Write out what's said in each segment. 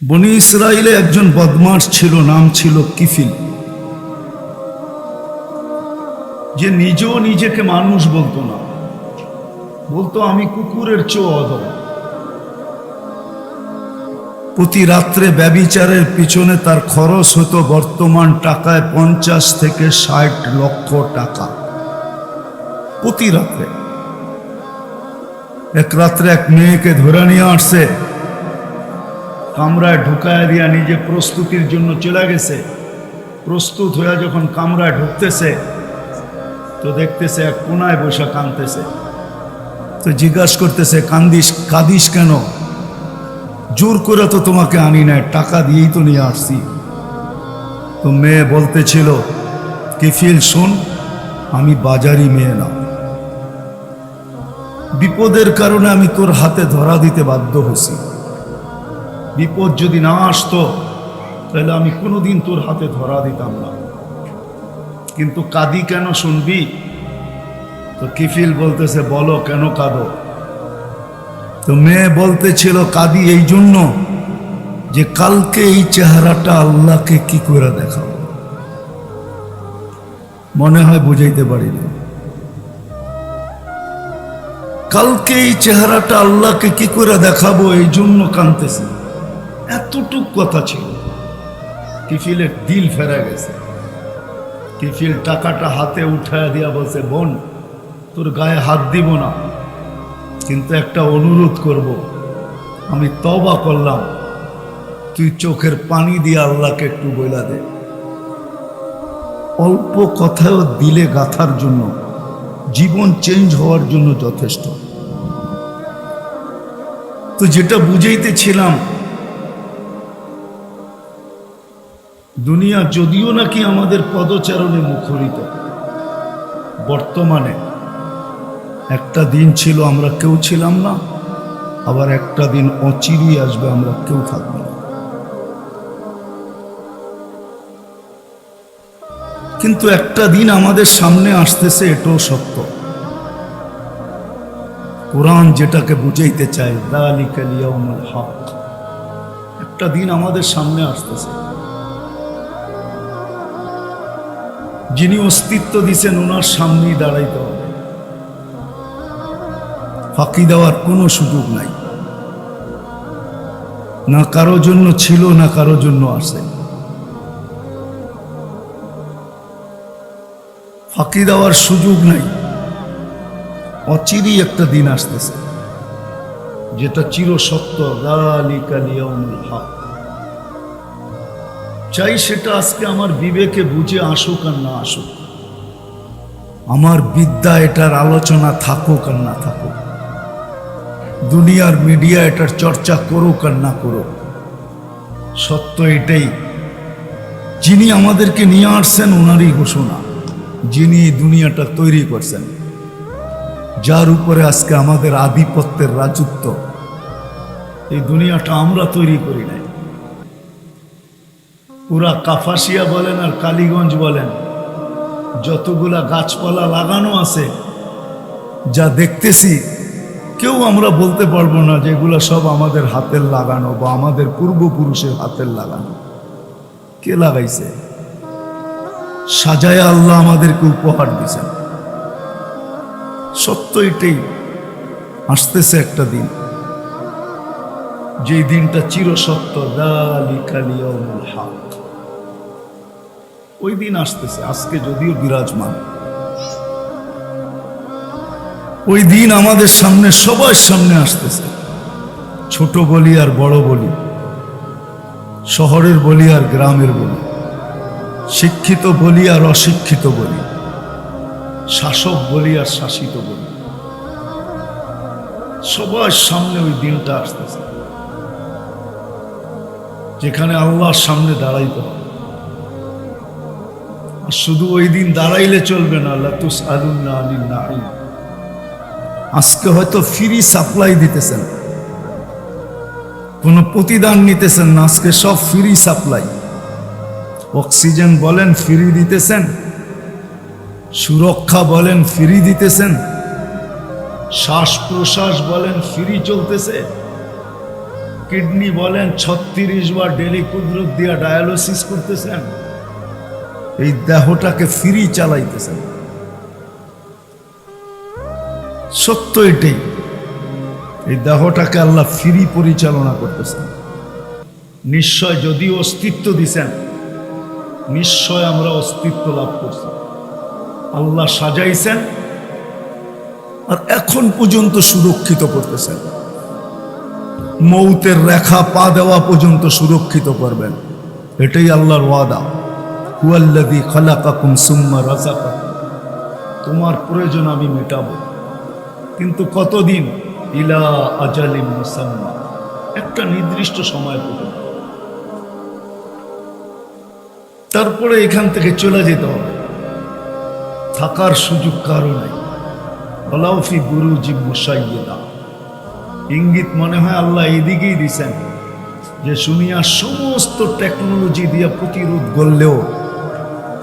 বনি ইসরাইলে একজন বদমাশ ছিল, নাম ছিল কিফিল, যে নিজেও নিজেকে মানুষ বলতো না, বলতো আমি কুকুরের চেয়েও অধম। প্রতি রাত্রে ব্যভিচারের পিছনে তার খরচ হতো বর্তমান টাকায় 50 থেকে 60 লক্ষ টাকা প্রতি রাত্রে। এক রাত্রে এক মেয়েকে ধরে নিয়ে আসছে, কামরায় ঢুকায় দিয়া নিজে প্রস্তুতির জন্য চলে গেছে। প্রস্তুত হয়ে যখন কামরায় ঢুকতেছে তো দেখতেছে এক কোনায় বসে কাঁদতেছে। তো জিজ্ঞাসা করতেছে, কাঁদিস কেন? জোর করে তো তোমাকে আনি নাই, টাকা দিয়েই তো নিয়ে আসছি। তো মেয়ে বলতেছিল, কিফিল শোন, আমি বাজারি মেয়ে না, বিপদের কারণে আমি তোর হাতে ধরা দিতে বাধ্য হয়েছি। বিপদ যদি না আসতো তাহলে আমি কোনোদিন তোর হাতে ধরা দিতাম না। কিন্তু কাঁদি কেন শুনবি? তো কিফিল বলতেছে, বলো কেন কাঁদো? তো মেয়ে বলতেছিল, কাঁদি এই জন্য যে কালকে এই চেহারাটা আল্লাহকে কি করে দেখাবো। মনে হয় বুঝাইতে পারিনি। কালকে এই চেহারাটা আল্লাহকে কি করে দেখাবো, এই জন্য কাঁদতেছি। এতটুক কথা ছিল। কিফিলের দিল ফেরা গেছে। কিফিল টাকাটা হাতে উঠায় দিয়া বলছে, বোন, তোর গায়ে হাত দিব না, কিন্তু একটা অনুরোধ করব, আমি তওবা করলাম, তুই চোখের পানি দিয়ে আল্লাহকে একটু বইলা দে। অল্প কথাও দিলে গাথার জন্য, জীবন চেঞ্জ হওয়ার জন্য যথেষ্ট। তো যেটা বুঝাইতেছিলাম, দুনিয়া যদিও নাকি আমাদের পদচারণে মুখরিত, বর্তমানে একটা দিন ছিল আমরা কেউ ছিলাম না, আবার একটা দিন অচিরেই আসবে আমরা কেউ থাকবো না। কিন্তু একটা দিন আমাদের সামনে আসতেছে, এটাও সত্য। কোরআন যেটাকে বুঝাইতে চায়, যালিকাল ইয়াউমুল হক, একটা দিন আমাদের সামনে আসতেছে। যিনি অস্তিত্ব দিছেন ওনার সামনেই দাঁড়াইতে হবে, ফাঁকি দেওয়ার কোনো সুযোগ নাই। না কারো জন্য ছিল, না কারো জন্য আসে। ফাঁকি দেওয়ার সুযোগ নাই। অচিরেই একটা দিন আসতেছে যেটা চিরসত্য, যালিকাল ইয়াউমুল হক। চাই সেটা আজকে আমার বিবেকে বুঝে আসুক আর না আসুক, আমার বিদ্যা এটার আলোচনা থাকুক আর না থাকুক, দুনিয়ার মিডিয়া এটার চর্চা করুক আর না করুক, সত্য এটাই, যিনি আমাদেরকে নিয়ে আসছেন ওনারই ঘোষণা, যিনি এই দুনিয়াটা তৈরি করছেন, যার উপরে আজকে আমাদের আধিপত্যের রাজত্ব। এই দুনিয়াটা আমরা তৈরি করি নাই। পুরা কাপাসিয়া বলেন আর কালীগঞ্জ বলেন, যতগুলা গাছপালা লাগানো আছে, যা দেখতেছি, কেউ আমরা বলতে পারবো না যে এগুলা সব আমাদের হাতের লাগানো বা আমাদের পূর্বপুরুষের হাতের লাগানো। কে লাগাইছে? সাজায় আল্লাহ আমাদেরকে উপহার দিয়েছেন। সত্য এটাই, আসতেছে একটা দিন, যে দিনটা চিরসত্য, যালিকাল ইয়াউমুল হক। ওই দিন আসতেছে, আজকে যদিও বিরাজমান। ওই দিন আমাদের সামনে, সবার সামনে আসতেছে। ছোট বলি আর বড় বলি, শহরের বলি আর গ্রামের বলি, শিক্ষিত বলি আর অশিক্ষিত বলি, শাসক বলি আর শাসিত বলি, সবার সামনে ওই দিনটা আসতেছে যেখানে আল্লাহর সামনে দাঁড়াইতে হবে। আর শুধু ওই দিন দাঁড়াইলে চলবে না, লাতুসআলুন্না আনিন নাঈম। আজকে হয়তো ফ্রি সাপ্লাই দিতেছেন, কোনো প্রতিদান নিতেছেন না, আজকে সব ফ্রি সাপ্লাই। অক্সিজেন বলেন ফ্রি দিতেছেন, সুরক্ষা বলেন ফ্রি দিতেছেন, শ্বাস প্রশ্বাস বলেন ফ্রি চলতেছে। কিডনি বলেন 36 বার ডেলি কুদরত দিয়া ডায়ালিসিস করতেছেন, এই দেহটাকে ফ্রি চালাইতেছেন। সত্য এটাই, এই দেহটাকে আল্লাহ ফ্রি পরিচালনা করতেছেন। নিশ্চয় যদি অস্তিত্ব দিছেন, নিশ্চয় আমরা অস্তিত্ব লাভ করছি। আল্লাহ সাজাইছেন আর এখন পর্যন্ত সুরক্ষিত করতেছেন। মৌতের রেখা পা দেওয়া পর্যন্ত সুরক্ষিত করবেন, এটাই আল্লাহর ওয়াদা। হুয়াল্লাযী খালাকাকুম সুম্মা রাযাকাকুম, তোমার প্রয়োজন আমি মেটাবো, কিন্তু কতদিন? ইলা আজালিম মুসাম্মা, একটা নির্দিষ্ট সময় পর্যন্ত। তারপরে এখান থেকে চলে যেতে হবে, থাকার সুযোগ কারো নাই। ওয়ালাউ ফি বুরুজিম মুশাইয়্যাদা, ইঙ্গিত মনে হয় আল্লাহ এইদিকেই দিছেন যে দুনিয়ার সমস্ত টেকনোলজি দিয়ে প্রতিরোধ করলেও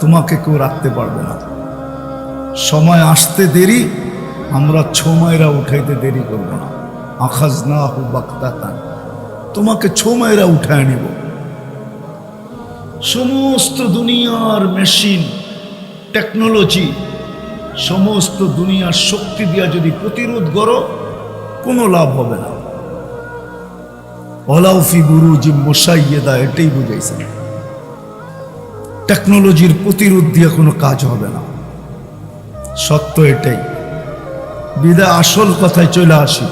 তোমাকে কেউ রাখতে পারবে না। সময় আসতে দেরি, আমরা ছমাইরা উঠাইতে দেরি করব না। আখাযনাহু বাগতাতান, তোমাকে ছমাইরা উঠায় নিব। সমস্ত দুনিয়ার মেশিন টেকনোলজি, সমস্ত দুনিয়ার শক্তি দিয়া যদি প্রতিরোধ করো, কোনো লাভ হবে না। ওয়ালাউ ফি বুরুজিম মুশাইয়্যাদা, এটাই বুঝাইছে। টেকনোলজির প্রতিরোধ দিয়ে কোনো কাজ হবে না, সত্য এটাই। বিদায় আসল কথায় চলে আসি।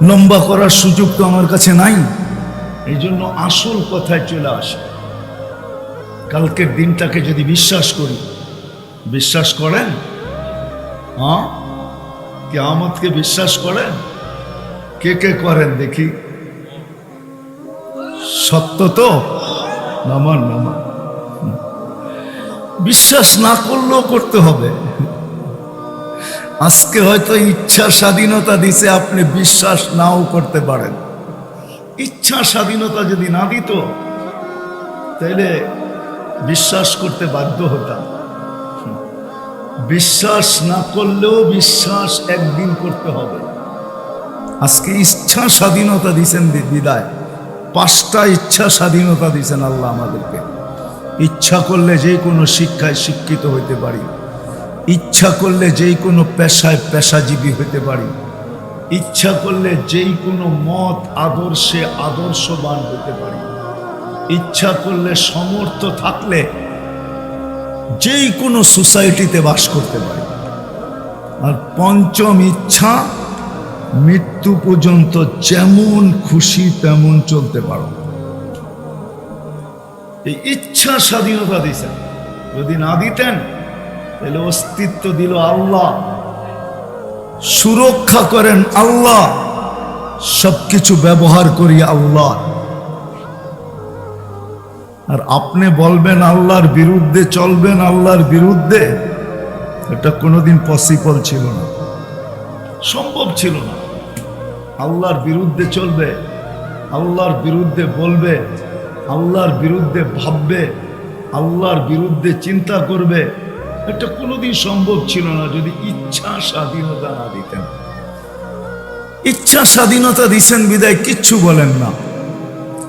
লম্বা করার সুযোগ তো আমার কাছে নাই, এই জন্য আসল কথায় চলে আসি। কালকের দিনটাকে যদি বিশ্বাস করি, বিশ্বাস করেন? হ্যাঁ, কিয়ামতকে বিশ্বাস করেন? কে কে করেন দেখি? সত্য তো? নামান নামান। বিশ্বাস না করলেও করতে হবে। আজকে হয়তো ইচ্ছা স্বাধীনতা দিছে, আপনি বিশ্বাস নাও করতে পারেন। ইচ্ছা স্বাধীনতা যদি না দিত, তাহলে বিশ্বাস করতে বাধ্য হতাম। বিশ্বাস না করলেও বিশ্বাস একদিন করতে হবে। আজকে ইচ্ছা স্বাধীনতা দিছেন বিদায়, 5টা ইচ্ছা স্বাধীনতা দিছেন আল্লাহ আমাদেরকে। ইচ্ছা করলে যে কোনো শিক্ষায় শিক্ষিত হইতে পারি, ইচ্ছা করলে যেই কোনো পেশায় পেশাজীবী হইতে পারি, ইচ্ছা করলে যেই কোনো মত আদর্শে আদর্শবান হইতে পারি, ইচ্ছা করলে সমর্থ থাকলে যেই কোনো সোসাইটিতে বাস করতে পারি। আর পঞ্চম ইচ্ছা, মৃত্যু পর্যন্ত যেমন খুশি তেমন চলতে পারো। এই ইচ্ছা স্বাধীনতা দিয়েছেন। যদি না দিতেন তাহলে অস্তিত্ব দিল আল্লাহ, সুরক্ষা করেন আল্লাহ, সবকিছু ব্যবহার করি আল্লাহ। আর আপনি বলবেন আল্লাহর বিরুদ্ধে চলবেন, আল্লাহর বিরুদ্ধে, এটা কোনোদিন পসিবল ছিল না, সম্ভব ছিল না। আল্লাহর বিরুদ্ধে চলবে, আল্লাহর বিরুদ্ধে বলবে, আল্লাহর বিরুদ্ধে ভাববে, আল্লাহর বিরুদ্ধে চিন্তা করবে, এটা কোনোদিন সম্ভব ছিল না যদি ইচ্ছা স্বাধীনতা না দিতেন। ইচ্ছা স্বাধীনতা দিছেন বিদায় কিচ্ছু বলেন না।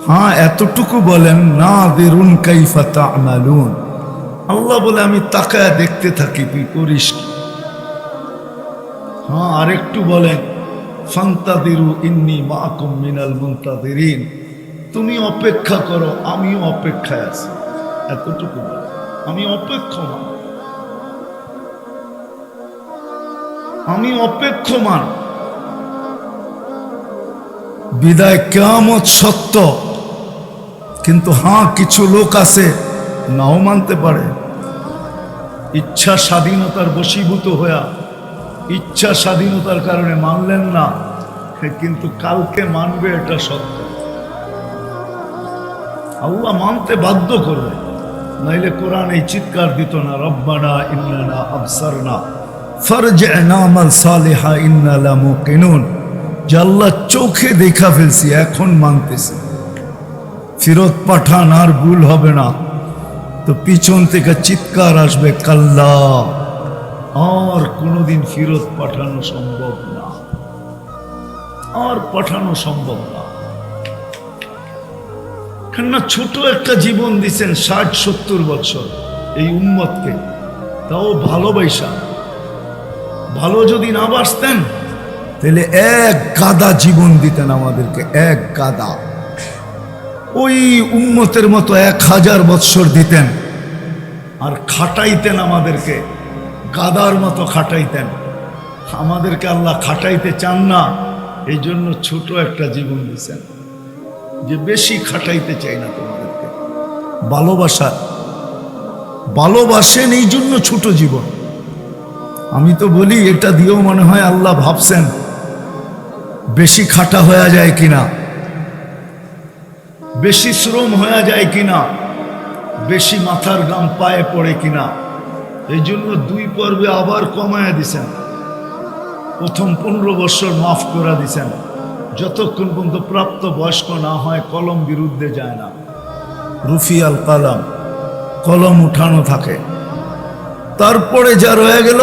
হ্যাঁ, এতটুকু বলেন, নাযিরুন কাইফা তা'মালুন, আল্লাহ বলে আমি তাকায় দেখতে থাকি তুই করিস কি। হ্যাঁ, আরেকটু বলেন, ফান্তাযিরু ইন্নী মাআকুম মিনাল মুনতাযিরিন, তুমি অপেক্ষা করো আমিও অপেক্ষায় আছি। এতটুকু বলেন, আমি অপেক্ষমান, আমি অপেক্ষমান। বিদায় কিয়ামত সত্য, কিন্তু হ্যাঁ, কিছু লোক আছে নাও মানতে পারে। ইচ্ছা স্বাধীনতার বশীভূত হইয়া ইচ্ছা স্বাধীনতার কারণে মানলেন না, কিন্তু কালকে মানবে, এটা সত্য। আল্লাহ মানতে বাধ্য করবে, নাইলে কোরআন এই চিৎকার দিত না, রব্বানা ইন্নানা আবসারনা ফারজি'না না'মাল সালিহা ইন্না লামুকিনুন, যে আল্লাহ চোখে দেখা ফেলছি, এখন মানতেছি। ফেরত পাঠান, আর ভুল হবে না। তো পিছন থেকে চিৎকার আসবে, কাল্লা, আর কোনোদিন ফেরত পাঠানো সম্ভব না, আর পাঠানো সম্ভব না। কেননা ছোট একটা জীবন দিচ্ছেন 60-70 বছর এই উম্মতকে, তাও ভালোবাসা। ভালো যদি না বাসতেন তাহলে এক গাদা জীবন দিতেন আমাদেরকে, এক গাদা। ওই উম্মতের মতো 1000 বৎসর দিতেন আর খাটাইতেন আমাদেরকে, গাদার মতো খাটাইতেন। আমাদেরকে আল্লাহ খাটাইতে চান না, এই জন্য ছোট একটা জীবন দিচ্ছেন, যে বেশি খাটাইতে চাই না তোমাদেরকে। ভালোবাসেন এই জন্য ছোট জীবন। আমি তো বলি এটা দিয়েও মনে হয় আল্লাহ ভাবছেন বেশি খাটা হয়ে যায় কিনা, বেশি শ্রম হয়ে যায় কিনা, বেশি মাথার গাম পায়ে পড়ে কিনা, এই জন্য 2 পর্বে আবার কমায়া দিছেন। প্রথম 15 বছর মাফ করে দিছেন, যতক্ষণ পর্যন্ত প্রাপ্ত বয়স্ক না হয় কলম বিরুদ্ধে যায় না। রুফিয়াল কালাম, কলম উঠানো থাকে। তারপরে যা রয়ে গেল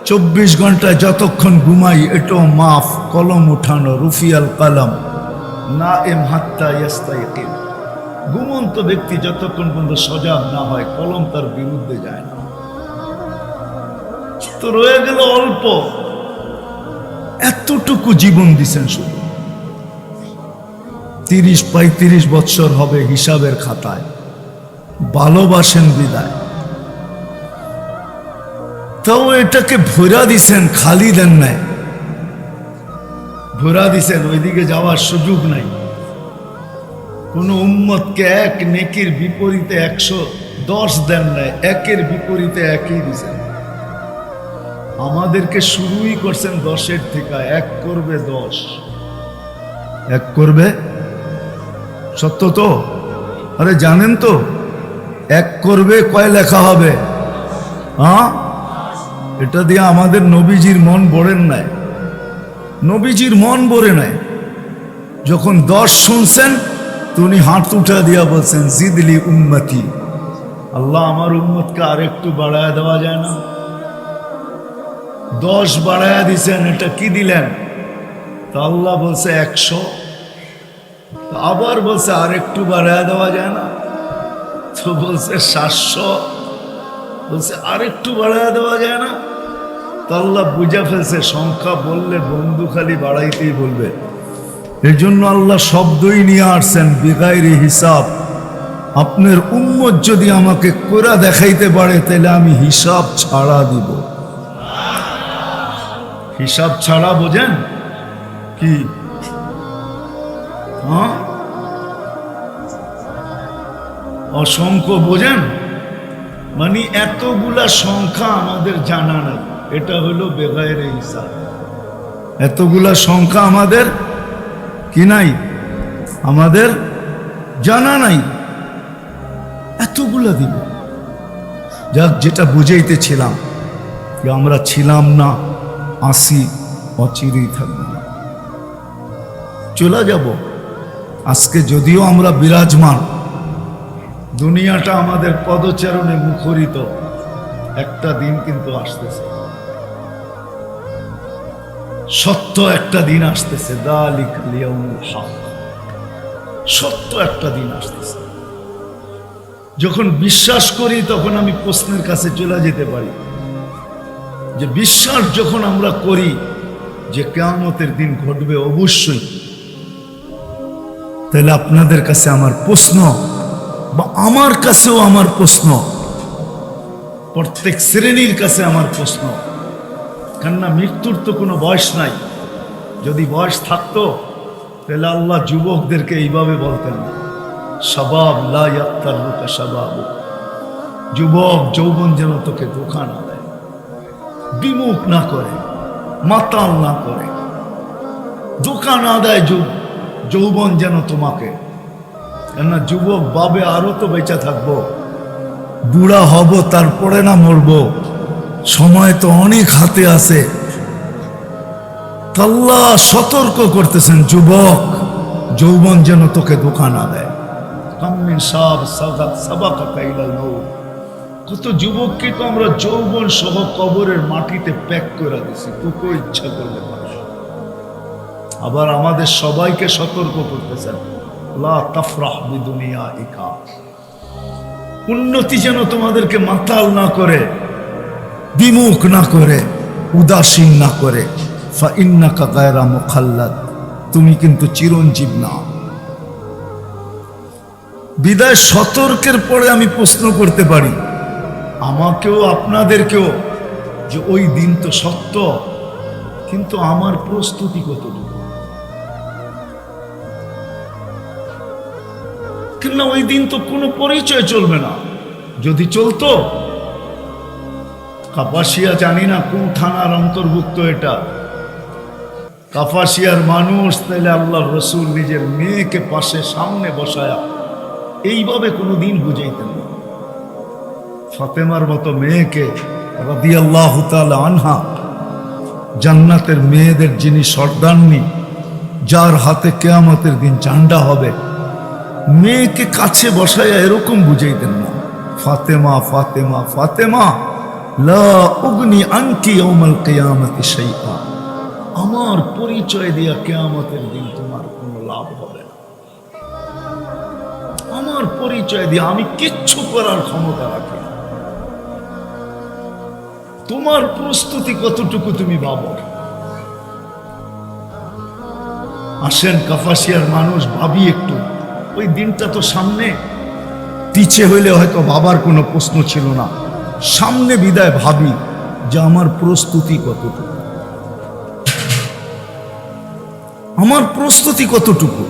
24 ঘন্টায় যতক্ষণ ঘুমাই এটাও মাফ, কলম উঠানো। রুফিয়াল কালাম না এম হাত্তা ইয়াস্তাইকিন, ঘুমন্ত ব্যক্তি যতক্ষণ পর্যন্ত সজাগ না হয় কলম তার বিরুদ্ধে যায় না। তো রয়ে গেল অল্প, এতটুকু জীবন দিছেন শুধু। 30-35 বৎসর হবে হিসাবের খাতায়। ভালোবাসেন বিদায়, তাও এটাকে ভরা দিছেন, খালি দেন নাই। ভরা দিছেন, ওইদিকে যাওয়ার সুযোগ নাই। কোন উম্মতকে এক নেকির বিপরীতে 110 দেন নাই, একের বিপরীতে একই দিছেন। আমাদেরকে শুরুই করছেন 10-এর থেকে, 1 করবে 10, 1 করবে। সত্য তো? আরে জানেন তো 1 করবে কয় লেখা হবে? হ্যাঁ, এটা দিয়ে আমাদের নবীজির মন ভরেন নাই, নবীজির মন ভরে নাই। যখন 10 শুনছেন তো উনি হাত উঠা দিয়া বলছেন জিদলি উম্মতি, আল্লাহ আমার উম্মতকে আরেকটু বাড়ায় দেওয়া যায় না? 10 বাড়ায়া দিছেন, এটা কি দিলেন? তা আল্লাহ বলছে 100, আবার বলছে আরেকটু বাড়ায়া দেওয়া যায় না? তো বলছে 700, বলছে আরেকটু বাড়ায়া দেওয়া যায় না? তো আল্লাহ বুঝা ফেলছে সংখ্যা বললে বন্ধু খালি বাড়াইতেই বলবে। এর জন্য আল্লাহ শব্দই নিয়ে আসছেন বিগাইরি হিসাব। আপনার উম্মত যদি আমাকে কোরা দেখাইতে পারে তাহলে আমি হিসাব ছাড়া দিব। হিসাব ছাড়া বোঝেন কি? হ্যাঁ, অসংখ্য বোঝেন মানে এতগুলা সংখ্যা আমাদের জানা নাই, এটা হলো বেগায়ের হিসাব। এতগুলা সংখ্যা আমাদের কি নাই, আমাদের জানা নাই, এতগুলা দিব। যাক, যেটা বুঝাইতেছিলাম যে আমরা ছিলাম না, আসি, অচিরেই থাকবো না, চলে যাব। আজকে যদিও আমরা বিরাজমান, দুনিয়াটা আমাদের পদচারণে মুখরিত, একটা দিন কিন্তু আসতেছে, সত্য একটা দিন আসতেছে। যালিকাল ইয়াউমুল হক, সত্য একটা দিন আসতেছে। যখন বিশ্বাস করি তখন আমি প্রশ্নের কাছে চলে যেতে পারি যে বিশ্বাস যখন আমরা করি যে কিয়ামতের দিন ঘটবে অবশ্যই, তাহলে আপনাদের কাছে আমার প্রশ্ন, বা আমার কাছেও আমার প্রশ্ন, প্রত্যেক শ্রেণীর কাছে আমার প্রশ্ন, কেননা মৃত্যুর তো কোনো বয়স নাই। যদি বয়স থাকতো তাহলে আল্লাহ যুবকদেরকে এইভাবে বলতেন না, শাবাব লা ইয়াক্তারুকা শাবাব, যুবক যৌবন যেন তোকে ধোঁকা না দেয়, বিমুখ না করে, মাতাল না করে, ধোঁকা না দেয় যৌবন যেন তোমাকে। কেননা যুবক ভাবে আরো তো বেঁচে থাকবো, বুড়া হব তারপরে না মরবো, সময় তো অনেক হাতে আছে। আল্লাহ সতর্ক করতেছেন, যুবক যৌবন যেন তোকে ধোঁকা না দেয়। কত যুবককে তো আমরা যৌবন সহ কবরের মাটিতে প্যাক করে দিছি, তোকে ইচ্ছা করলে পারে। আবার আমাদের সবাইকে সতর্ক করতেছেন, লা তাফরাহ বিদুনিয়াইকা, উন্নতি যেন তোমাদেরকে মাতাল না করে, বিমুখ না করে, উদাসীন না করে। ফাইন্নাকা গায়রা মুখাল্লাদ, তুমি কিন্তু চিরঞ্জীব না। বিদায় সতর্কের পরে আমি প্রশ্ন করতে পারি আমাকেও আপনাদেরকেও যে ওই দিন তো সত্য, কিন্তু আমার প্রস্তুতি কতটুকু? কিন্তু ওই দিন তো কোনো পরিচয় চলবে না। যদি চলতো, কাপাসিয়া জানি না কোন থানার অন্তর্ভুক্ত এটা, কাপাসিয়ার মানুষ তাইলে আল্লাহ রসুল নিজের মেয়েকে পাশে সামনে বসায়া এইভাবে কোনোদিন বুঝাইতেন না। ফাতেমার মতো মেয়েকে রাদিয়াল্লাহু তাআলা আনহা, জান্নাতের মেয়েদের যিনি সর্দারনি, যার হাতে কিয়ামতের দিন ঝান্ডা হবে, মেয়েকে কাছে বসায়া এরকম বুঝাইতেন না, ফাতেমা ফাতেমা ফাতেমা লা উগনি আনকি ইয়াউমাল কিয়ামতি শাইআ, আমার পরিচয় দিয়া কিয়ামতের দিন তোমার কোনো লাভ হবে না। আমার পরিচয় দিয়ে আমি কিচ্ছু করার ক্ষমতা রাখি না। তোমার প্রস্তুতি কতটুকু তুমি ভাবো? আসেন কাপাসিয়ার মানুষ ভাবি একটু, ওই দিনটা তো সামনে, পিছে হইলে হয়তো ভাবার কোনো প্রশ্ন ছিল না, সামনে বিদায় ভাবি যে আমার প্রস্তুতি কতটুকু, আমার প্রস্তুতি কতটুকু।